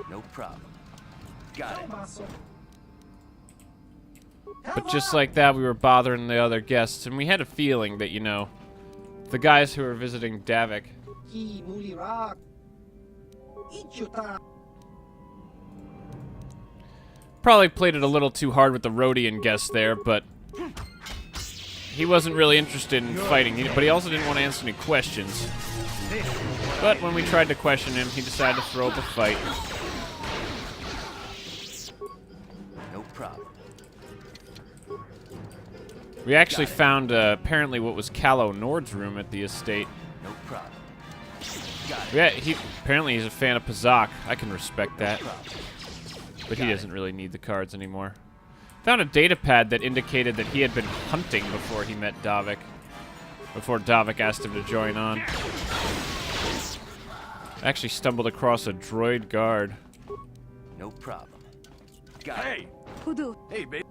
No problem. Got it. But just like that, we were bothering the other guests, and we had a feeling that, you know, the guys who were visiting Davik probably played it a little too hard with the Rhodian guest there, but he wasn't really interested in fighting, but he also didn't want to answer any questions. But when we tried to question him, he decided to throw up a fight. No problem. We actually found, apparently, what was Calo Nord's room at the estate. No problem. Got it. Yeah, apparently he's a fan of Pazaak. I can respect that. No problem. But he doesn't really need the cards anymore. Found a data pad that indicated that he had been hunting before he met Davik. Before Davik asked him to join on. Actually stumbled across a droid guard. No problem. Got it. Hey, baby.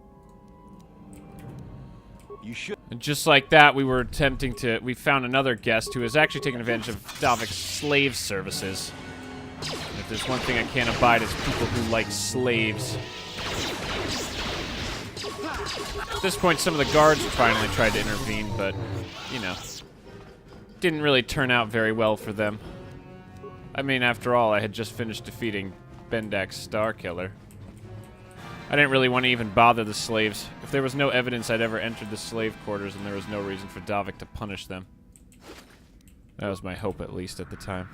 You should. And just like that, we found another guest who was actually taking advantage of Davik's slave services. And if there's one thing I can't abide, it's people who like slaves. At this point, some of the guards finally tried to intervene, but, you know, didn't really turn out very well for them. I mean, after all, I had just finished defeating Bendak's Star Killer. I didn't really want to even bother the slaves. If there was no evidence I'd ever entered the slave quarters, and there was no reason for Davik to punish them. That was my hope, at least, at the time.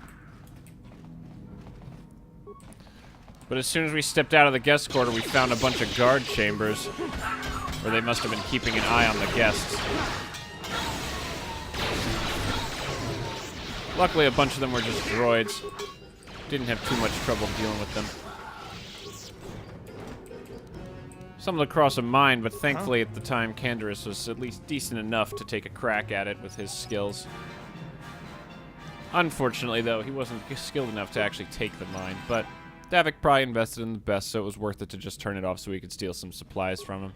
But as soon as we stepped out of the guest quarter, we found a bunch of guard chambers, where they must have been keeping an eye on the guests. Luckily, a bunch of them were just droids. Didn't have too much trouble dealing with them. Stumbled across a mine, but thankfully at the time, Canderous was at least decent enough to take a crack at it with his skills. Unfortunately, though, he wasn't skilled enough to actually take the mine, but Davik probably invested in the best, so it was worth it to just turn it off so we could steal some supplies from him.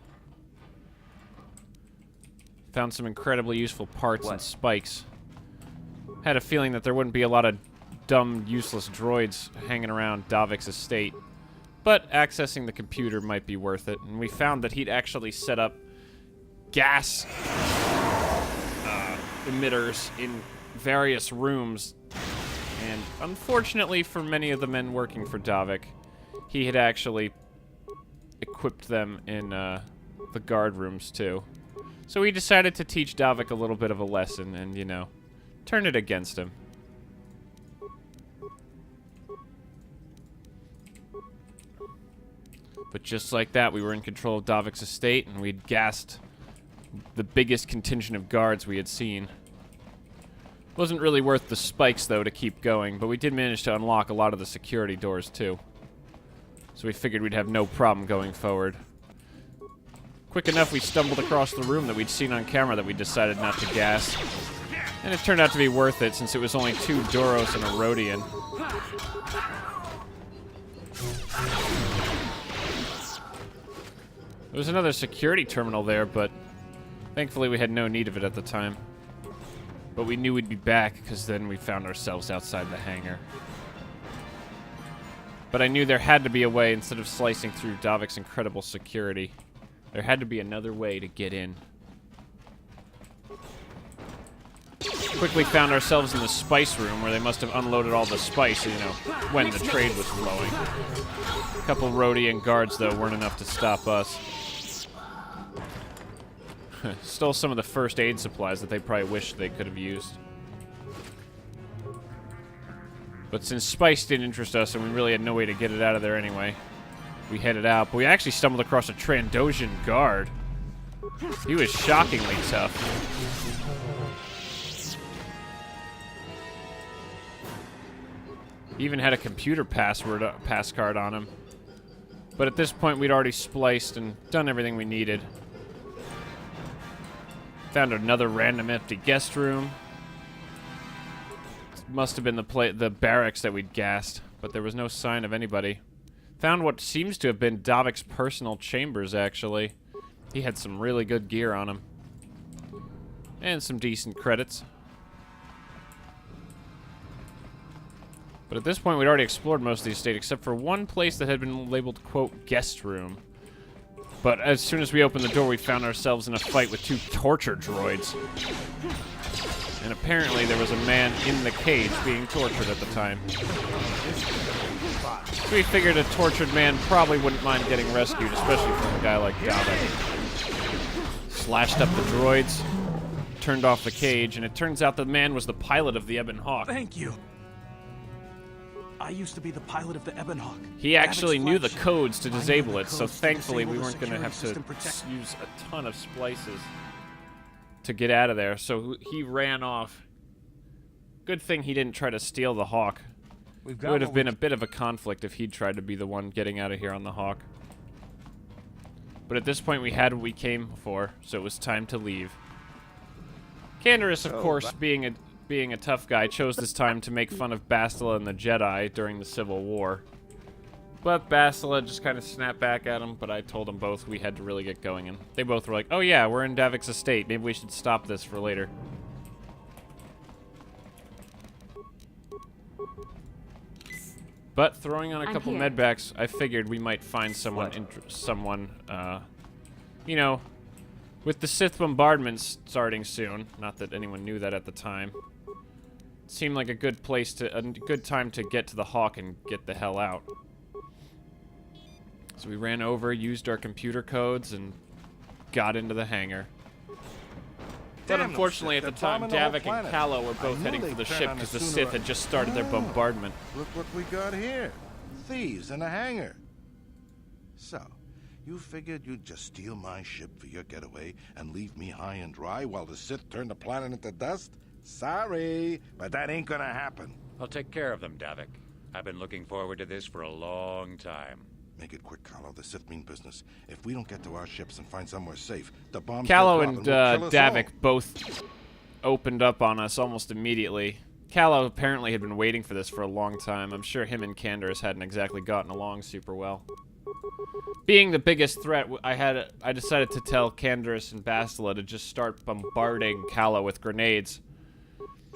Found some incredibly useful parts and spikes. Had a feeling that there wouldn't be a lot of dumb, useless droids hanging around Davik's estate. But accessing the computer might be worth it, and we found that he'd actually set up gas emitters in various rooms, and unfortunately for many of the men working for Davik, he had actually equipped them in the guard rooms too. So we decided to teach Davik a little bit of a lesson and, you know, turn it against him. But just like that, we were in control of Davik's estate, and we'd gassed the biggest contingent of guards we had seen. Wasn't really worth the spikes, though, to keep going, but we did manage to unlock a lot of the security doors, too. So we figured we'd have no problem going forward. Quick enough, we stumbled across the room that we'd seen on camera that we decided not to gas. And it turned out to be worth it, since it was only 2 Duros and a Rhodian. There was another security terminal there, but thankfully we had no need of it at the time. But we knew we'd be back, because then we found ourselves outside the hangar. But I knew there had to be a way, instead of slicing through Davik's incredible security. There had to be another way to get in. Quickly found ourselves in the spice room, where they must have unloaded all the spice, you know, when the trade was flowing. A couple Rhodian guards, though, weren't enough to stop us. Stole some of the first aid supplies that they probably wished they could have used. But since spice didn't interest us and we really had no way to get it out of there anyway, we headed out. But we actually stumbled across a Trandoshan guard. He was shockingly tough. He even had a computer pass card on him. But at this point, we'd already spliced and done everything we needed. Found another random empty guest room. Must have been the barracks that we'd gassed, but there was no sign of anybody. Found what seems to have been Davik's personal chambers, actually. He had some really good gear on him. And some decent credits. But at this point, we'd already explored most of the estate, except for one place that had been labeled, quote, guest room. But as soon as we opened the door, we found ourselves in a fight with 2 torture droids. And apparently there was a man in the cage being tortured at the time. So we figured a tortured man probably wouldn't mind getting rescued, especially from a guy like Davik. Slashed up the droids, turned off the cage, and it turns out the man was the pilot of the Ebon Hawk. Thank you. I used to be the pilot of the Ebon Hawk. He actually knew the codes to disable it, so thankfully we weren't going to have to use a ton of splices to get out of there. So he ran off. Good thing he didn't try to steal the Hawk. It would have been a bit of a conflict if he'd tried to be the one getting out of here on the Hawk. But at this point we had what we came for, so it was time to leave. Canderous, of course, being a tough guy, chose this time to make fun of Bastila and the Jedi during the Civil War. But Bastila just kind of snapped back at him, but I told them both we had to really get going, and they both were like, oh yeah, we're in Davik's estate, maybe we should stop this for later. But throwing on a couple medbacks, I figured we might find someone, you know, with the Sith bombardments starting soon, not that anyone knew that at the time, it seemed like a good time to get to the Hawk and get the hell out. So we ran over, used our computer codes, and got into the hangar. But unfortunately, at the time, Davik and Callow were both heading for the ship because the Sith had just started their bombardment. Look what we got here. Thieves in a hangar. So, you figured you'd just steal my ship for your getaway and leave me high and dry while the Sith turn the planet into dust? Sorry, but that ain't gonna happen. I'll take care of them, Davik. I've been looking forward to this for a long time. Make it quick, Callow. The Sith mean business. If we don't get to our ships and find somewhere safe, the bombs Callow and Davik both opened up on us almost immediately. Callow apparently had been waiting for this for a long time. I'm sure him and Canderous hadn't exactly gotten along super well. Being the biggest threat, I decided to tell Canderous and Bastila to just start bombarding Callow with grenades.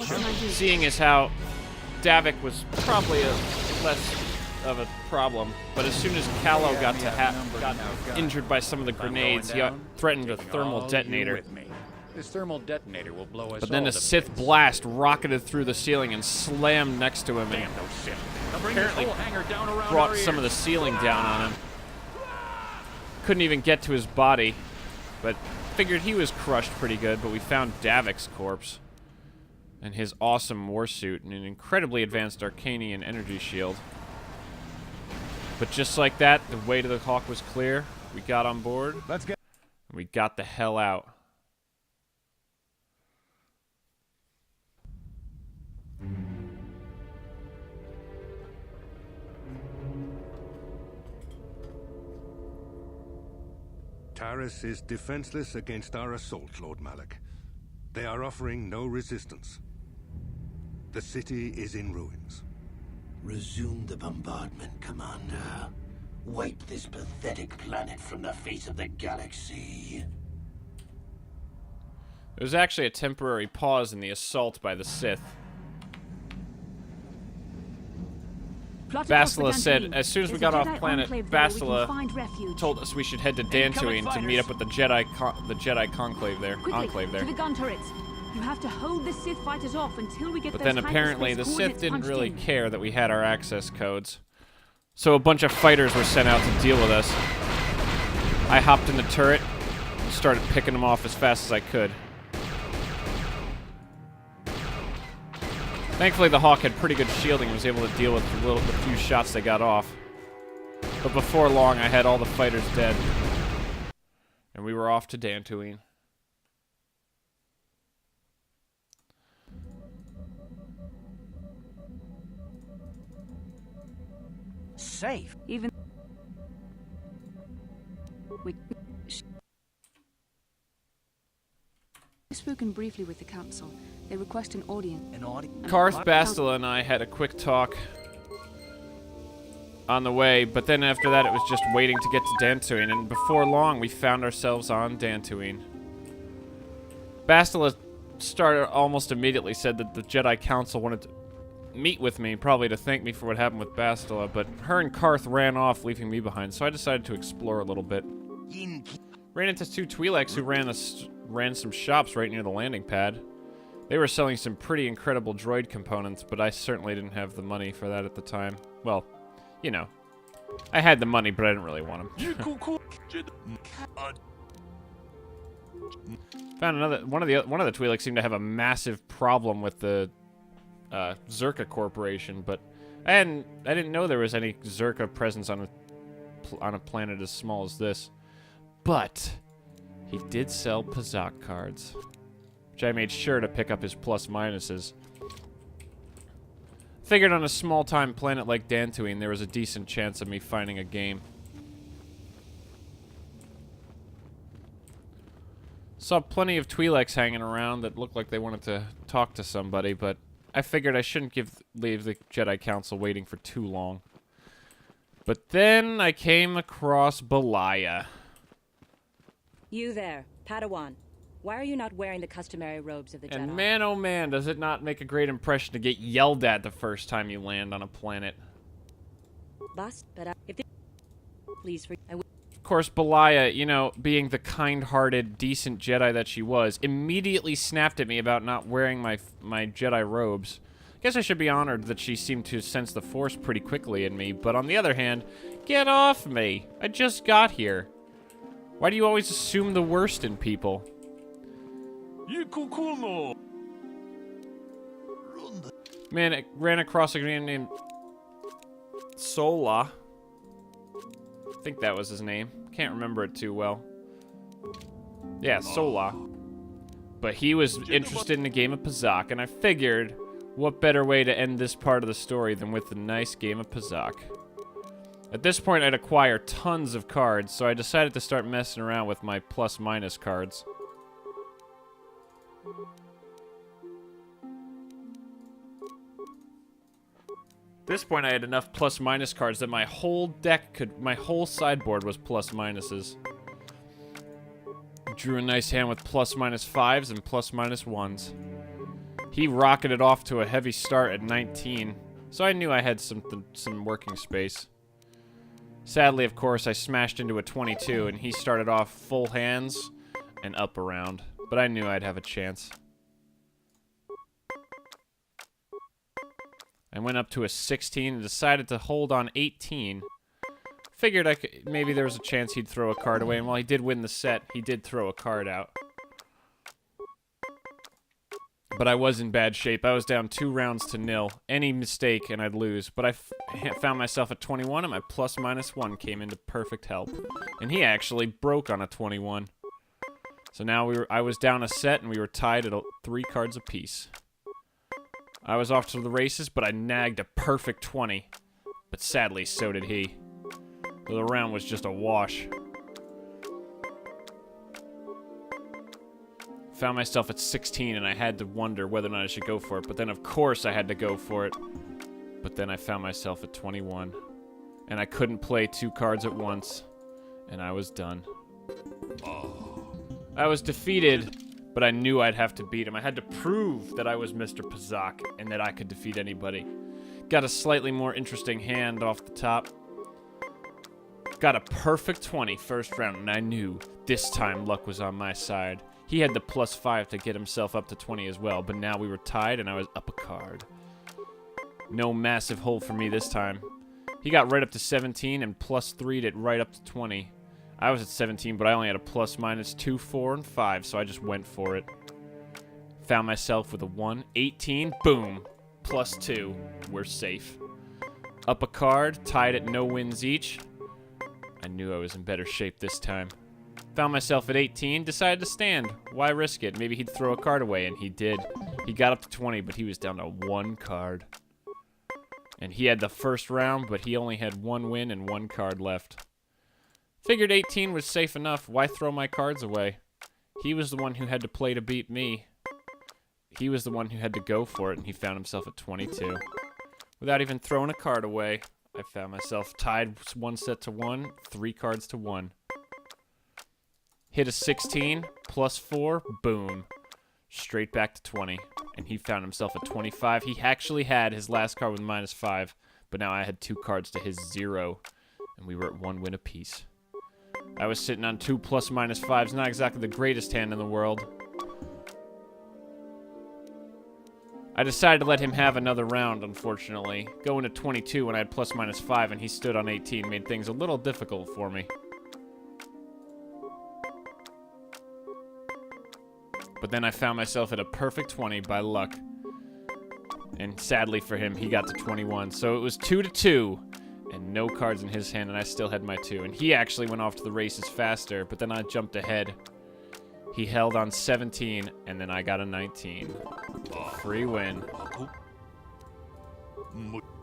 Seeing as how Davik was probably less of a problem, but as soon as Callow got injured by some of the grenades, he threatened a thermal detonator. This thermal detonator will blow us. But then a Sith blast rocketed through the ceiling and slammed next to him, and apparently brought some of the ceiling down on him. Couldn't even get to his body, but figured he was crushed pretty good. But we found Davik's corpse and his awesome warsuit and an incredibly advanced Arcanian energy shield. But just like that, the way to the Hawk was clear. We got on board. Let's get. And we got the hell out. Taris is defenseless against our assault, Lord Malak. They are offering no resistance. The city is in ruins. Resume the bombardment, Commander. Wipe this pathetic planet from the face of the galaxy. There was actually a temporary pause in the assault by the Sith. Bastila said, as soon as we got off planet, Bastila told us we should head to Dantooine to meet up with the Jedi Conclave there. Quickly, to the gun turrets. You have to hold the Sith fighters off until we get. But then apparently the Sith didn't really care that we had our access codes. So a bunch of fighters were sent out to deal with us. I hopped in the turret and started picking them off as fast as I could. Thankfully, the Hawk had pretty good shielding and was able to deal with the few shots they got off. But before long, I had all the fighters dead. And we were off to Dantooine. Safe. Even... We've spoken briefly with the Council. They request an audience. Karth, Bastila, and I had a quick talk on the way, but then after that it was just waiting to get to Dantooine, and before long we found ourselves on Dantooine. Bastila started almost immediately, said that the Jedi Council wanted to meet with me, probably to thank me for what happened with Bastila, but her and Karth ran off, leaving me behind, so I decided to explore a little bit. Ran into 2 Twi'leks who ran some shops right near the landing pad. They were selling some pretty incredible droid components, but I certainly didn't have the money for that at the time. Well, you know. I had the money, but I didn't really want them. Found another one of the Twi'leks seemed to have a massive problem with the Zerka Corporation, but I didn't know there was any Zerka presence on a planet as small as this. But he did sell Pazaak cards, which I made sure to pick up his plus minuses. Figured on a small-time planet like Dantooine, there was a decent chance of me finding a game. Saw plenty of Twi'leks hanging around that looked like they wanted to talk to somebody, but I figured I shouldn't leave the Jedi Council waiting for too long. But then I came across Belaya. You there, Padawan. Why are you not wearing the customary robes of the Jedi? And man, oh man, does it not make a great impression to get yelled at the first time you land on a planet. Boss, but if they... Please, Of course, Belaya, you know, being the kind-hearted, decent Jedi that she was, immediately snapped at me about not wearing my Jedi robes. Guess I should be honored that she seemed to sense the Force pretty quickly in me, but on the other hand, get off me! I just got here. Why do you always assume the worst in people? Man, I ran across a man named Sola. I think that was his name. Can't remember it too well. Yeah, Sola. But he was interested in a game of Pazaak, and I figured, what better way to end this part of the story than with a nice game of Pazaak. At this point, I'd acquire tons of cards, so I decided to start messing around with my plus-minus cards. At this point, I had enough plus-minus cards that my whole deck my whole sideboard was plus-minuses. Drew a nice hand with plus-minus 5s and plus-minus 1s. He rocketed off to a heavy start at 19, so I knew I had some working space. Sadly, of course, I smashed into a 22, and he started off full hands and up around, but I knew I'd have a chance. I went up to a 16 and decided to hold on 18. Figured maybe there was a chance he'd throw a card away, and while he did win the set, he did throw a card out. But I was in bad shape. I was down 2 rounds to 0. Any mistake and I'd lose. But I found myself at 21, and my plus-minus 1 came into perfect help. And he actually broke on a 21. So now I was down a set, and we were tied at 3 cards apiece. I was off to the races, but I nagged a perfect 20. But sadly, so did he. So the round was just a wash. Found myself at 16, and I had to wonder whether or not I should go for it. But then, of course, I had to go for it. But then I found myself at 21. And I couldn't play 2 cards at once. And I was done. I was defeated, but I knew I'd have to beat him. I had to prove that I was Mr. Pazaak and that I could defeat anybody. Got a slightly more interesting hand off the top. Got a perfect 20 first round, and I knew this time luck was on my side. He had the +5 to get himself up to 20 as well, but now we were tied and I was up a card. No massive hole for me this time. He got right up to 17 and +3'd it right up to 20. I was at 17, but I only had a ±2, 4, and 5, so I just went for it. Found myself with a 1, 18, boom, +2. We're safe. Up a card, tied at no wins each. I knew I was in better shape this time. Found myself at 18, decided to stand. Why risk it? Maybe he'd throw a card away, and he did. He got up to 20, but he was down to 1 card. And he had the first round, but he only had 1 win and 1 card left. Figured 18 was safe enough. Why throw my cards away? He was the one who had to play to beat me. He was the one who had to go for it, and he found himself at 22. Without even throwing a card away, I found myself tied 1 set to 1, 3 cards to 1. Hit a 16, +4, boom. Straight back to 20. and he found himself at 25. He actually had his last card with -5, but now I had 2 cards to his 0, and we were at 1 win apiece. I was sitting on 2 plus -5s, not exactly the greatest hand in the world. I decided to let him have another round, unfortunately. Going to 22 when I had +/-5 and he stood on 18 made things a little difficult for me. But then I found myself at a perfect 20 by luck. And sadly for him, he got to 21. So it was 2-2 and no cards in his hand, and I still had my 2. And he actually went off to the races faster, but then I jumped ahead. He held on 17, and then I got a 19. Free win.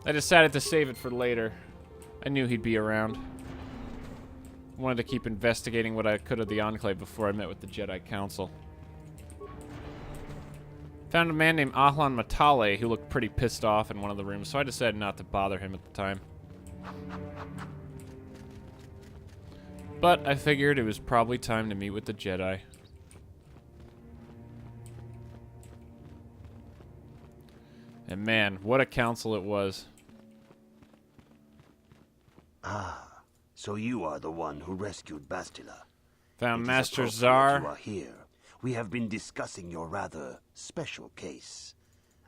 I decided to save it for later. I knew he'd be around. Wanted to keep investigating what I could of the Enclave before I met with the Jedi Council. Found a man named Ahlan Matale who looked pretty pissed off in one of the rooms, so I decided not to bother him at the time. But I figured it was probably time to meet with the Jedi. And man, what a council it was. Ah, so you are the one who rescued Bastila. Found It is Master appropriate Czar. You are here. We have been discussing your rather special case.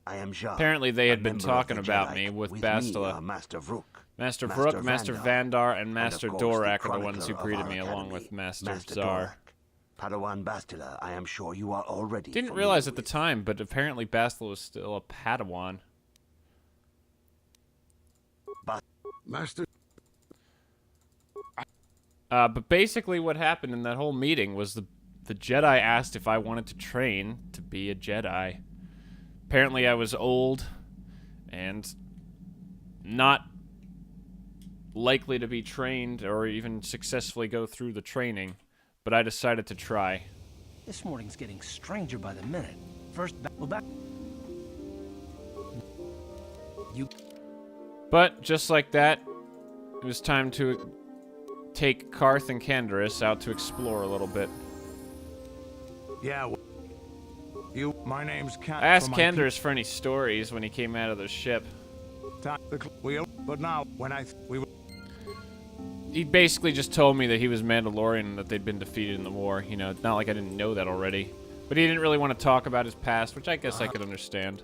I am Jar. Apparently they had a been member talking of the about Jedi. me with Me Bastila. are Master Vrook, Master Vrook, Master Vandar, and Master of course, the Dorak are the ones who chronicler of greeted our me, along academy, with Master Master Czar. Dorak. Padawan Bastila, I am sure you are already Didn't familiar realize at the with. time, but apparently Bastila was still a Padawan. Master... But basically what happened in that whole meeting was the Jedi asked if I wanted to train to be a Jedi. Apparently I was old and not likely to be trained or even successfully go through the training, but I decided to try. This morning's getting stranger by the minute. First, back. But just like that, it was time to take Karth and Canderous out to explore a little bit. Yeah. My name's Cat. I asked Canderous for any stories when he came out of the ship. But now, when He basically just told me that he was Mandalorian and that they'd been defeated in the war. You know, not like I didn't know that already. But he didn't really want to talk about his past, which I guess I could understand.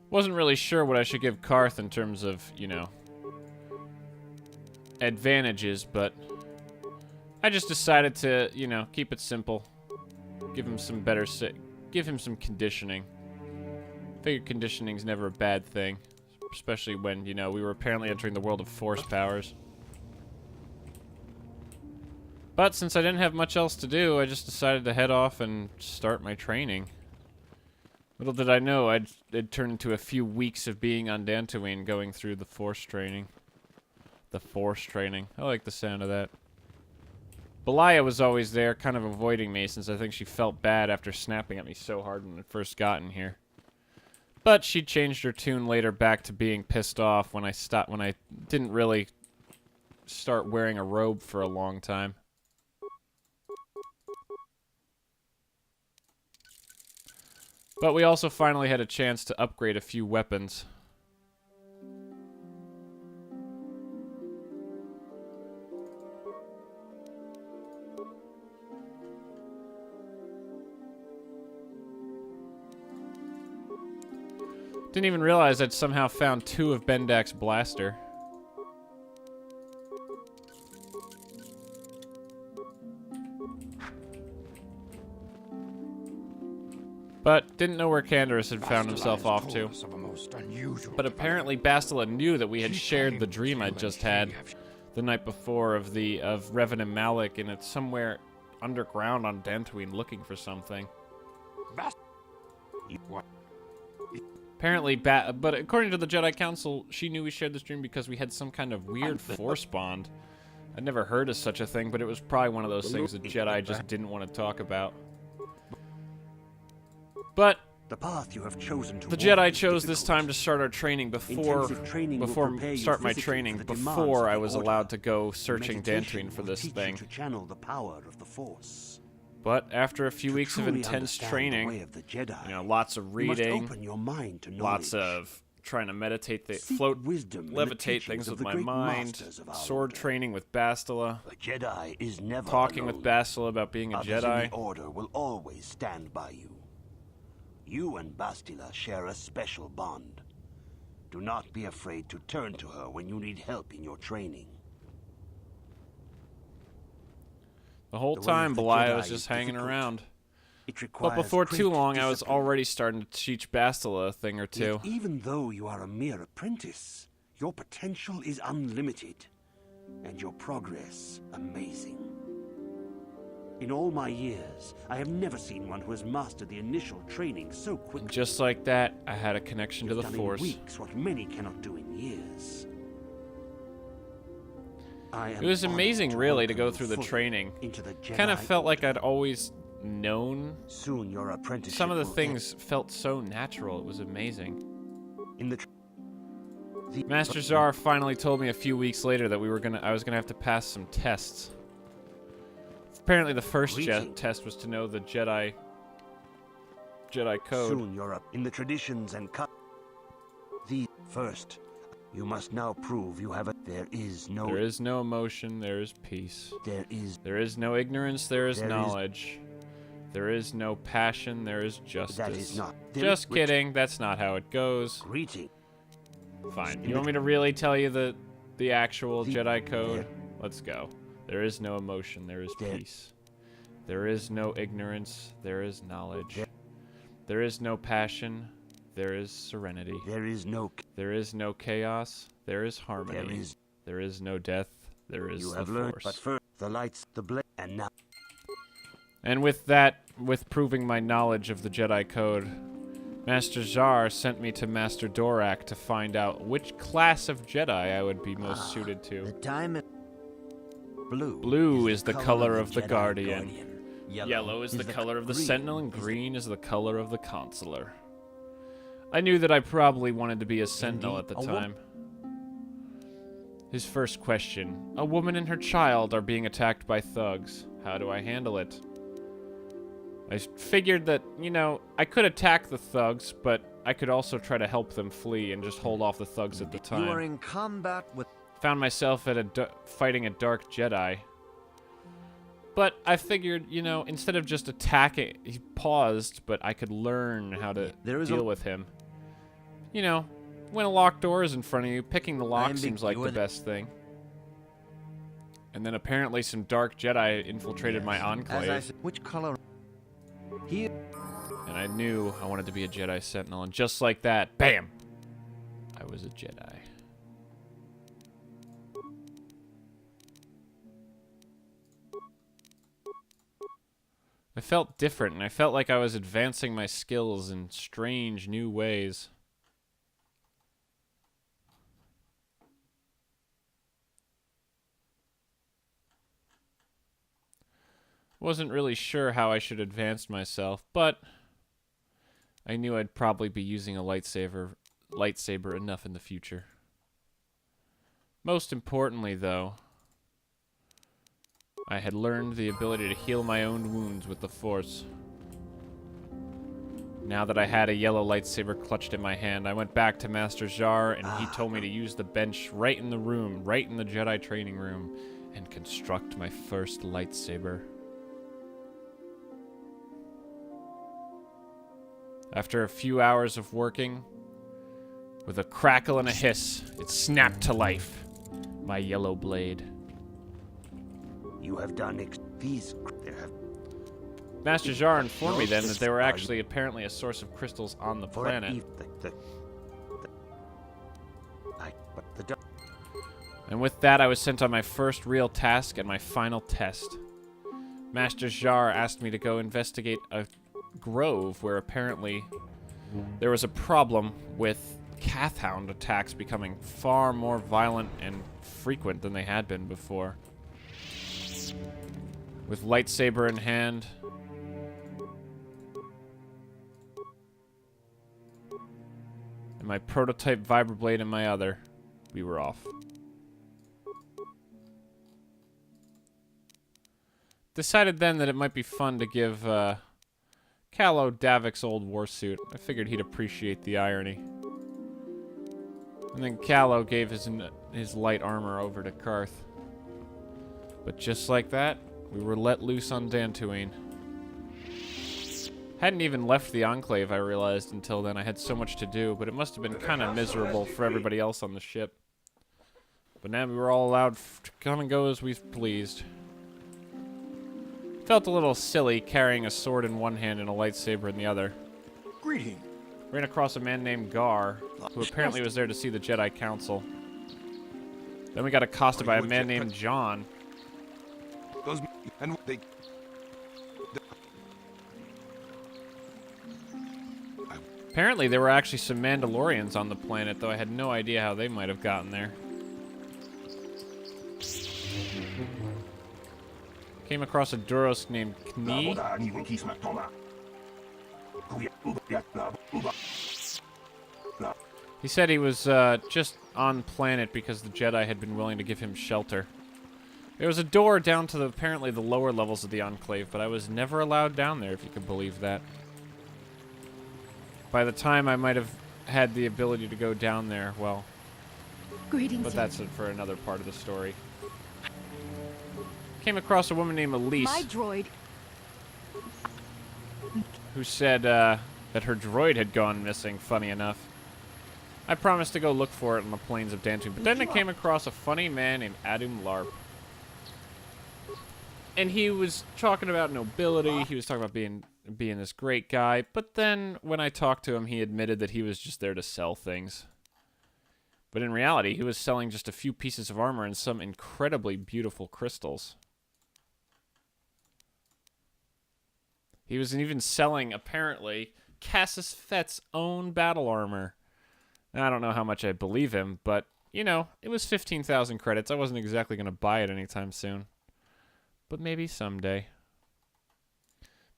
Wasn't really sure what I should give Karth in terms of, you know, advantages, but I just decided to, you know, keep it simple. Give him some better give him some conditioning. Figured conditioning's never a bad thing, especially when, you know, we were apparently entering the world of force powers. But since I didn't have much else to do, I just decided to head off and start my training. Little did I know, it'd turn into a few weeks of being on Dantooine going through the force training. The force training. I like the sound of that. Belaya was always there, kind of avoiding me, since I think she felt bad after snapping at me so hard when I first got in here. But she changed her tune later back to being pissed off when I didn't really start wearing a robe for a long time. But we also finally had a chance to upgrade a few weapons. Didn't even realize I'd somehow found 2 of Bendak's blaster. But didn't know where Canderous had found himself off to. But apparently Bastila knew that we had shared the dream I'd just had the night before of Revan and Malik, and it's somewhere underground on Dantooine looking for something. Apparently, but according to the Jedi Council, she knew we shared this dream because we had some kind of weird force bond. I'd never heard of such a thing, but it was probably one of those things that Jedi just didn't want to talk about. But The path you have chosen to The walk Jedi is chose this difficult. time to start our training before Intensive training will before prepare you start my physically training for the demands before of I the was Order. allowed to go searching Meditation Dantooine for will this teach thing. you to channel the power of the Force. But after a few To weeks of truly intense understand the training, way of the Jedi, you know, lots of you must reading, open your mind to lots knowledge. of trying to meditate, Seek float, wisdom in the levitate teachings things of with the my great mind, masters of our sword order. training with Bastila, A Jedi is never talking alone. with Bastila about being a Others Jedi. in the Order will always stand by you. You and Bastila share a special bond. Do not be afraid to turn to her when you need help in your training. The whole The way time, of the Belaya Jedi was just is hanging difficult. around. It But requires before too great long, I was discipline. already starting to teach Bastila a thing or two. Yet even though you are a mere apprentice, your potential is unlimited, and your progress amazing. In all my years, I have never seen one who has mastered the initial training so quickly. And just like that, I had a connection to You've the done Force. in weeks what many cannot do in years. It was amazing, really, to go through the training. Kind of felt like I'd always known. Soon your apprenticeship Some of the will things felt so natural. It was amazing. end. In the Master Zar finally told me a few weeks later that I was gonna have to pass some tests. Apparently, the first test was to know the Jedi code. Soon you're up in the traditions and the first. You must now prove you have There is no emotion, there is peace. There is no ignorance, there is knowledge. There is no passion, there is justice. That is not. Just kidding, that's not how it goes. Greeting. Fine. You want me to really tell you the actual Jedi code? Let's go. There is no emotion, there is peace. There is no ignorance, there is knowledge. There is no passion, there is serenity. There is no chaos, there is harmony. There is no death, there is the Force. But first, the lights, the blade, and now. And with that, with proving my knowledge of the Jedi code, Master Zar sent me to Master Dorak to find out which class of Jedi I would be most suited to. The diamond blue. Blue is the color of the Jedi Guardian. Yellow is the color of the green Sentinel, and green is the color of the Consular. I knew that I probably wanted to be a Sentinel at the time. His first question: a woman and her child are being attacked by thugs. How do I handle it? I figured that, you know, I could attack the thugs, but I could also try to help them flee and just hold off the thugs at the time. You are in combat with... Found myself at fighting a dark Jedi. But I figured, you know, instead of just attacking, he paused, but I could learn how to deal with him. You know, when a locked door is in front of you, picking the lock seems like the best thing. And then apparently some dark Jedi infiltrated my enclave. Which color? Here. And I knew I wanted to be a Jedi Sentinel, and just like that, bam! I was a Jedi. I felt different, and I felt like I was advancing my skills in strange new ways. Wasn't really sure how I should advance myself, but I knew I'd probably be using a lightsaber enough in the future. Most importantly, though, I had learned the ability to heal my own wounds with the Force. Now that I had a yellow lightsaber clutched in my hand, I went back to Master Zar, and he told me to use the bench right in the room, right in the Jedi training room, and construct my first lightsaber. After a few hours of working, with a crackle and a hiss, it snapped to life. My yellow blade. You have done these. Master Zar informed me then that they were actually apparently a source of crystals on the planet. And with that, I was sent on my first real task and my final test. Master Zar asked me to go investigate a grove where apparently there was a problem with Kathhound attacks becoming far more violent and frequent than they had been before. With lightsaber in hand, and my prototype vibroblade in my other. We were off. Decided then that it might be fun to give Callow Davik's old war suit. I figured he'd appreciate the irony. And then Callow gave his light armor over to Karth. But just like that, we were let loose on Dantooine. Hadn't even left the Enclave, I realized, until then. I had so much to do, but it must have been kind of miserable for everybody else on the ship. But now we were all allowed to come and go as we pleased. Felt a little silly carrying a sword in one hand and a lightsaber in the other. Greeting. Ran across a man named Gar, who apparently was there to see the Jedi Council. Then we got accosted by a man named John. Apparently there were actually some Mandalorians on the planet, though I had no idea how they might have gotten there. Came across a Duros named Kni. He said he was just on planet because the Jedi had been willing to give him shelter. There was a door down to apparently the lower levels of the Enclave, but I was never allowed down there, if you can believe that. By the time I might have had the ability to go down there, well... Greetings, but that's it for another part of the story. Came across a woman named Elise. My droid. Who said that her droid had gone missing, funny enough. I promised to go look for it on the plains of Dantooine, but then I came across a funny man named Adum Larp. And he was talking about nobility, he was talking about being this great guy, but then when I talked to him, he admitted that he was just there to sell things. But in reality, he was selling just a few pieces of armor and some incredibly beautiful crystals. He was even selling, apparently, Cassus Fett's own battle armor. Now, I don't know how much I believe him, but, you know, it was 15,000 credits. I wasn't exactly going to buy it anytime soon. But maybe someday.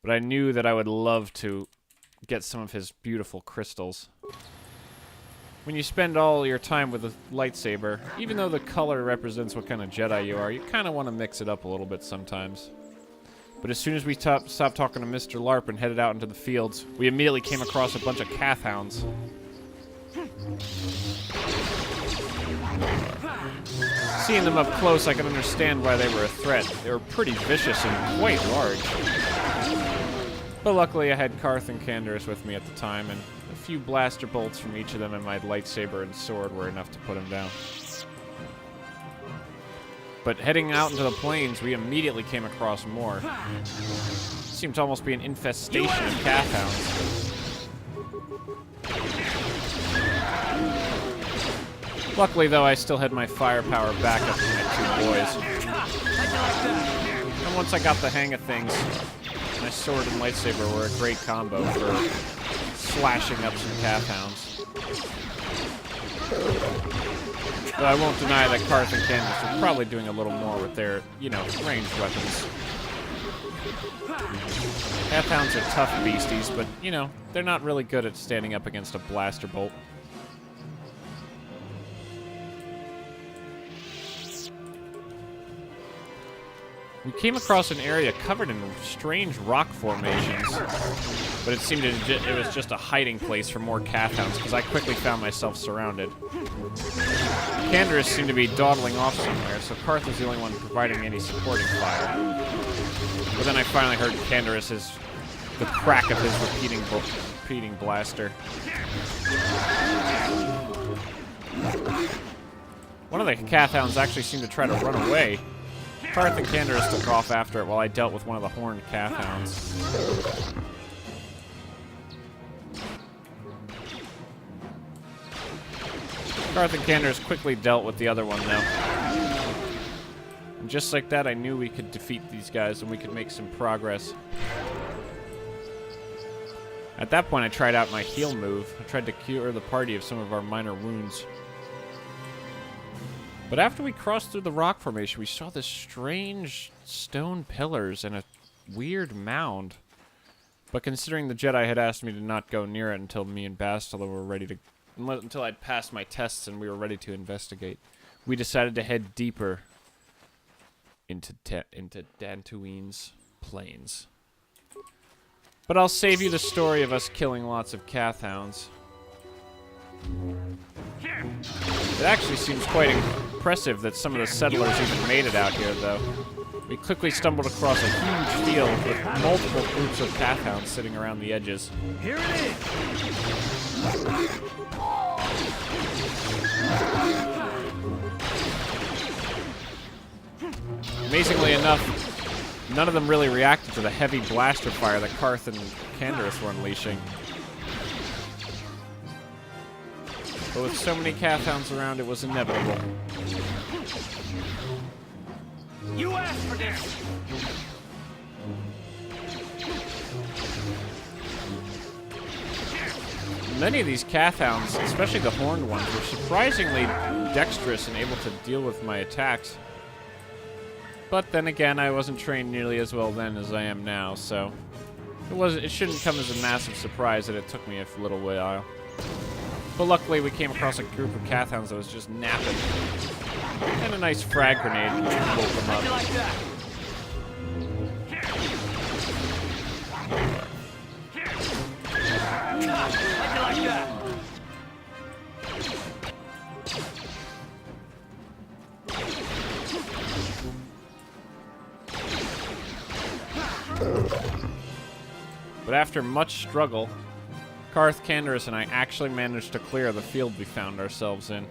But I knew that I would love to get some of his beautiful crystals. When you spend all your time with a lightsaber, even though the color represents what kind of Jedi you are, you kind of want to mix it up a little bit sometimes. But as soon as we stopped talking to Mr. Larp and headed out into the fields, we immediately came across a bunch of calf hounds. Seeing them up close, I could understand why they were a threat. They were pretty vicious and quite large. But luckily I had Karth and Canderous with me at the time, and a few blaster bolts from each of them and my lightsaber and sword were enough to put them down. But heading out into the plains, we immediately came across more. Seemed to almost be an infestation of calf hounds. Luckily, though, I still had my firepower back up from my two boys. And once I got the hang of things, my sword and lightsaber were a great combo for slashing up some calf hounds. But I won't deny that Karth and Candace are probably doing a little more with their, you know, ranged weapons. Calf hounds are tough beasties, but, you know, they're not really good at standing up against a blaster bolt. We came across an area covered in strange rock formations, but it seemed it was just a hiding place for more calf hounds, because I quickly found myself surrounded. Canderous seemed to be dawdling off somewhere, so Karth was the only one providing any supporting fire. But then I finally heard the crack of his repeating blaster. One of the calf hounds actually seemed to try to run away. Karth and Canderous took off after it while I dealt with one of the horned calf hounds. Karth and Canderous quickly dealt with the other one, though. And just like that, I knew we could defeat these guys and we could make some progress. At that point, I tried out my heal move. I tried to cure the party of some of our minor wounds. But after we crossed through the rock formation, we saw this strange stone pillars and a weird mound. But considering the Jedi had asked me to not go near it until me and Bastila were ready to until I'd passed my tests and we were ready to investigate. We decided to head deeper into Dantooine's plains. But I'll save you the story of us killing lots of Cathhounds. It actually seems quite impressive that some of the settlers even made it out here, though. We quickly stumbled across a huge field with multiple groups of Cathhounds sitting around the edges. Here it is! Amazingly enough, none of them really reacted to the heavy blaster fire that Karth and Canderous were unleashing. But with so many Cathhounds around, it was inevitable. You asked for this! Many of these Cathhounds, especially the horned ones, were surprisingly dexterous and able to deal with my attacks. But then again, I wasn't trained nearly as well then as I am now, so it shouldn't come as a massive surprise that it took me a little while. But luckily, we came across a group of Cathhounds that was just napping. And a nice frag grenade pulled them up. Like that. Like that. But after much struggle, Karth, Canderous, and I actually managed to clear the field we found ourselves in.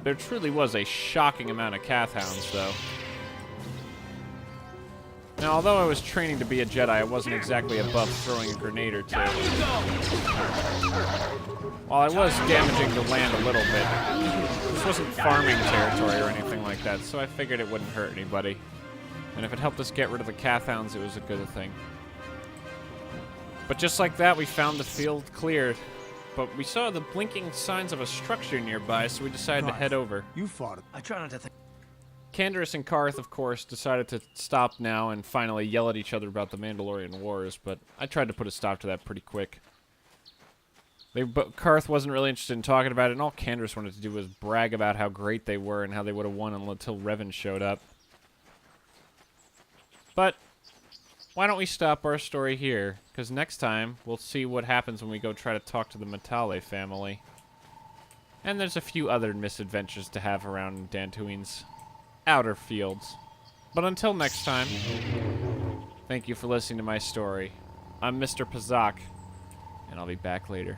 There truly was a shocking amount of Cathhounds, though. Now, although I was training to be a Jedi, I wasn't exactly above throwing a grenade or two. While I was damaging the land a little bit, this wasn't farming territory or anything like that, so I figured it wouldn't hurt anybody. And if it helped us get rid of the Cathhounds, it was a good thing. But just like that, we found the field cleared. But we saw the blinking signs of a structure nearby, so we decided to head over. You fought it. I try not to think. Canderous and Karth, of course, decided to stop now and finally yell at each other about the Mandalorian Wars, but I tried to put a stop to that pretty quick. Karth wasn't really interested in talking about it, and all Canderous wanted to do was brag about how great they were and how they would have won until Revan showed up. But why don't we stop our story here? Because next time, we'll see what happens when we go try to talk to the Matale family. And there's a few other misadventures to have around Dantooine's outer fields. But until next time, thank you for listening to my story. I'm Mr. Pazaak, and I'll be back later.